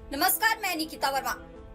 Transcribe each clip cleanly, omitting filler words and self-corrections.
नमस्कार, मैं निकिता वर्मा।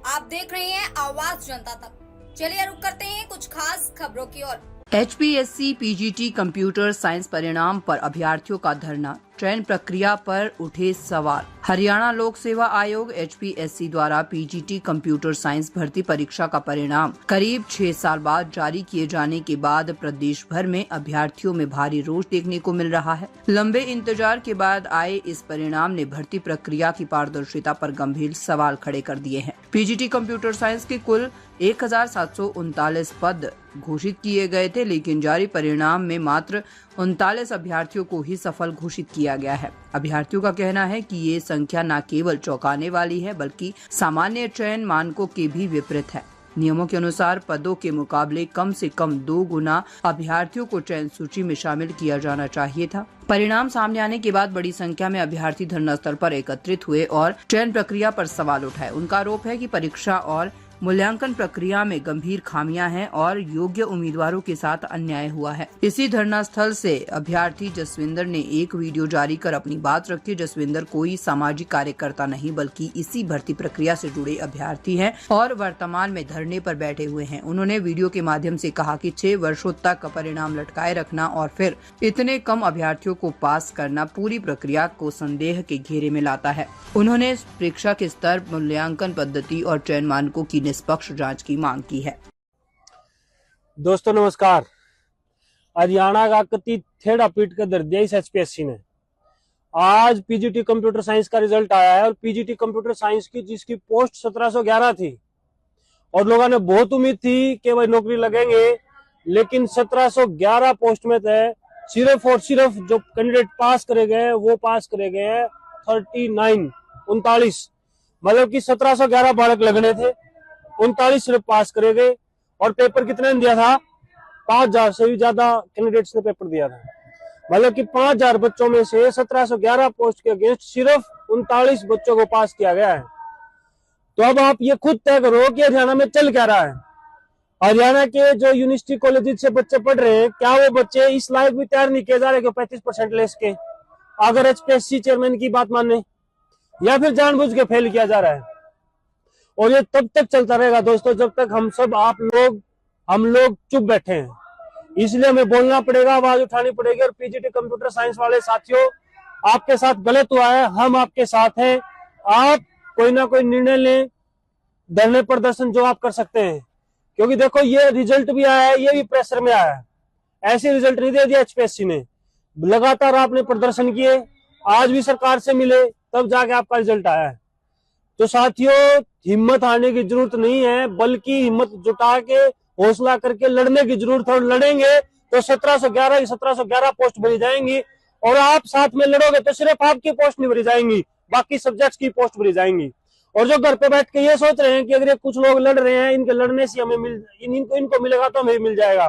आप देख रहे हैं आवाज जनता तक। चलिए रुक करते हैं कुछ खास खबरों की ओर। HPSC PGT कंप्यूटर साइंस परिणाम पर अभ्यर्थियों का धरना, चयन प्रक्रिया पर उठे सवाल। हरियाणा लोक सेवा आयोग HPSC द्वारा PGT कंप्यूटर साइंस भर्ती परीक्षा का परिणाम करीब 6 साल बाद जारी किए जाने के बाद प्रदेश भर में अभ्यर्थियों में भारी रोष देखने को मिल रहा है। लंबे इंतजार के बाद आए इस परिणाम ने भर्ती प्रक्रिया की पारदर्शिता पर गंभीर सवाल खड़े कर दिए हैं। PGT कंप्यूटर साइंस के कुल 1739 पद घोषित किए गए थे, लेकिन जारी परिणाम में मात्र 39 अभ्यर्थियों को ही सफल घोषित किया गया है। अभ्यर्थियों का कहना है कि ये संख्या न केवल चौंकाने वाली है, बल्कि सामान्य चयन मानकों के भी विपरीत है। नियमों के अनुसार पदों के मुकाबले कम से कम 2 गुना अभ्यर्थियों को चयन सूची में शामिल किया जाना चाहिए था। परिणाम सामने आने के बाद बड़ी संख्या में अभ्यर्थी धरना स्थल पर एकत्रित हुए और चयन प्रक्रिया पर सवाल उठाए। उनका आरोप है कि परीक्षा और मूल्यांकन प्रक्रिया में गंभीर खामियां हैं और योग्य उम्मीदवारों के साथ अन्याय हुआ है। इसी धरना स्थल से अभ्यर्थी जसविंदर ने एक वीडियो जारी कर अपनी बात रखी। जसविंदर कोई सामाजिक कार्यकर्ता नहीं, बल्कि इसी भर्ती प्रक्रिया से जुड़े अभ्यर्थी हैं और वर्तमान में धरने पर बैठे हुए हैं। उन्होंने वीडियो के माध्यम से कहा कि 6 वर्षों तक परिणाम लटकाए रखना और फिर इतने कम अभ्यर्थियों को पास करना पूरी प्रक्रिया को संदेह के घेरे में लाता है। उन्होंने परीक्षा के स्तर, मूल्यांकन पद्धति और चयन मानकों की निष्पक्ष जांच की मांग की है। दोस्तों नमस्कार। हरियाणा का कथित थेड़ा पीट कर धर दिया इस HPSC ने। आज PGT कंप्यूटर साइंस का रिजल्ट आया है और PGT कंप्यूटर साइंस की जिसकी पोस्ट 1711 थी और लोगों ने बहुत उम्मीद थी कि भाई नौकरी लगेंगे, लेकिन 1711 पोस्ट में थे सिर्फ और सिर्फ जो कैंडिडेट पास करे गए वो पास करे गए 39 मतलब कि 1711 बालक लगने थे, 39 सिर्फ पास करे गए। और पेपर कितने ने दिया था? 5000 से भी ज्यादा कैंडिडेट्स ने पेपर दिया था। मतलब कि 5000 बच्चों में से 1711 पोस्ट के अगेंस्ट सिर्फ 39 बच्चों को पास किया गया है। तो अब आप ये खुद तय करो कि हरियाणा में चल क्या रहा है। हरियाणा के जो यूनिवर्सिटी कॉलेज से बच्चे पढ़ रहे हैं, क्या वो बच्चे इस लायक भी तैयार नहीं किए जा रहे कि 35% ले सके, अगर HPSC चेयरमैन की बात माने, या फिर जानबूझ के फेल किया जा रहा है। और ये तब तक चलता रहेगा दोस्तों जब तक हम लोग चुप बैठे हैं। इसलिए हमें बोलना पड़ेगा, आवाज उठानी पड़ेगी। और PGT कंप्यूटर साइंस वाले साथियों, आपके साथ गलत हुआ है, हम आपके साथ हैं। आप कोई ना कोई निर्णय लें, धरने प्रदर्शन जो आप कर सकते हैं, क्योंकि देखो ये रिजल्ट भी आया है, ये भी प्रेशर में आया है। ऐसे रिजल्ट नहीं दे दिया HPSC ने। लगातार आपने प्रदर्शन किए, आज भी सरकार से मिले, तब जाके आपका रिजल्ट आया है। तो साथियों, हिम्मत हारने की जरूरत नहीं है, बल्कि हिम्मत जुटा के हौसला करके लड़ने की जरूरत है। और लड़ेंगे तो 1711 पोस्ट भरी जाएंगी। और आप साथ में लड़ोगे तो सिर्फ आपकी पोस्ट नहीं भरी जाएंगी, बाकी सब्जेक्ट्स की पोस्ट भरी जाएंगी। और जो घर पे बैठ के ये सोच रहे हैं कि अगर कुछ लोग लड़ रहे हैं, इनके लड़ने से हमें इनको मिलेगा तो हमें मिल जाएगा,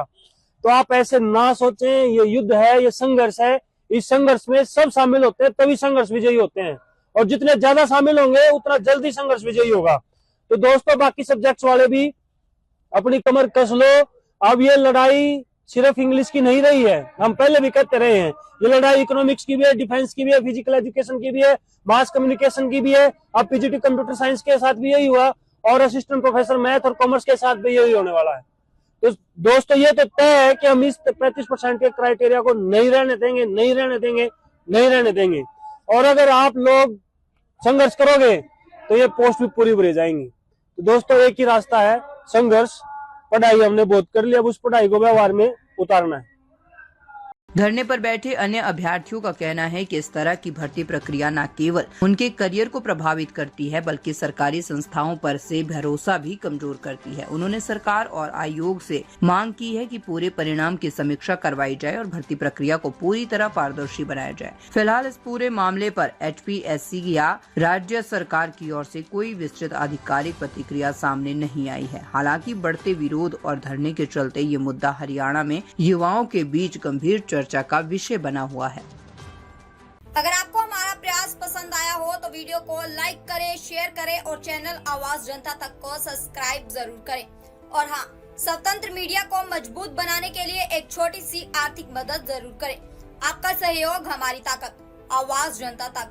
तो आप ऐसे ना सोचें। ये युद्ध है, ये संघर्ष है। इस संघर्ष में सब शामिल होते हैं, तभी संघर्ष विजयी होते हैं। और जितने ज्यादा शामिल होंगे उतना जल्दी संघर्ष विजयी होगा। तो दोस्तों, बाकी सब्जेक्ट्स वाले भी अपनी कमर कस लो। अब ये लड़ाई सिर्फ इंग्लिश की नहीं रही है, हम पहले भी कहते रहे हैं। ये लड़ाई इकोनॉमिक्स की भी है, डिफेंस की भी है, फिजिकल एजुकेशन की भी है, मास कम्युनिकेशन की भी है। अब PGT कंप्यूटर साइंस के साथ भी यही हुआ और असिस्टेंट प्रोफेसर मैथ और कॉमर्स के साथ भी यही होने वाला है। तो दोस्तों, ये तो तय है कि हम इस 35% के क्राइटेरिया को नहीं रहने देंगे। और अगर आप लोग संघर्ष करोगे तो ये पोस्ट भी पूरी भरी जाएंगी। तो दोस्तों, एक ही रास्ता है, संघर्ष। पढ़ाई हमने बहुत कर लिया, अब उस पढ़ाई को व्यवहार में उतारना है। धरने पर बैठे अन्य अभ्यर्थियों का कहना है कि इस तरह की भर्ती प्रक्रिया न केवल उनके करियर को प्रभावित करती है, बल्कि सरकारी संस्थाओं पर से भरोसा भी कमजोर करती है। उन्होंने सरकार और आयोग से मांग की है कि पूरे परिणाम की समीक्षा करवाई जाए और भर्ती प्रक्रिया को पूरी तरह पारदर्शी बनाया जाए। फिलहाल इस पूरे मामले पर HPSC या राज्य सरकार की ओर से कोई विस्तृत आधिकारिक प्रतिक्रिया सामने नहीं आई है। हालांकि बढ़ते विरोध और धरने के चलते ये मुद्दा हरियाणा में युवाओं के बीच गंभीर चर्चा का विषय बना हुआ है। अगर आपको हमारा प्रयास पसंद आया हो तो वीडियो को लाइक करें, शेयर करें और चैनल आवाज जनता तक को सब्सक्राइब जरूर करें। और हाँ, स्वतंत्र मीडिया को मजबूत बनाने के लिए एक छोटी सी आर्थिक मदद जरूर करें। आपका सहयोग हमारी ताकत। आवाज जनता तक।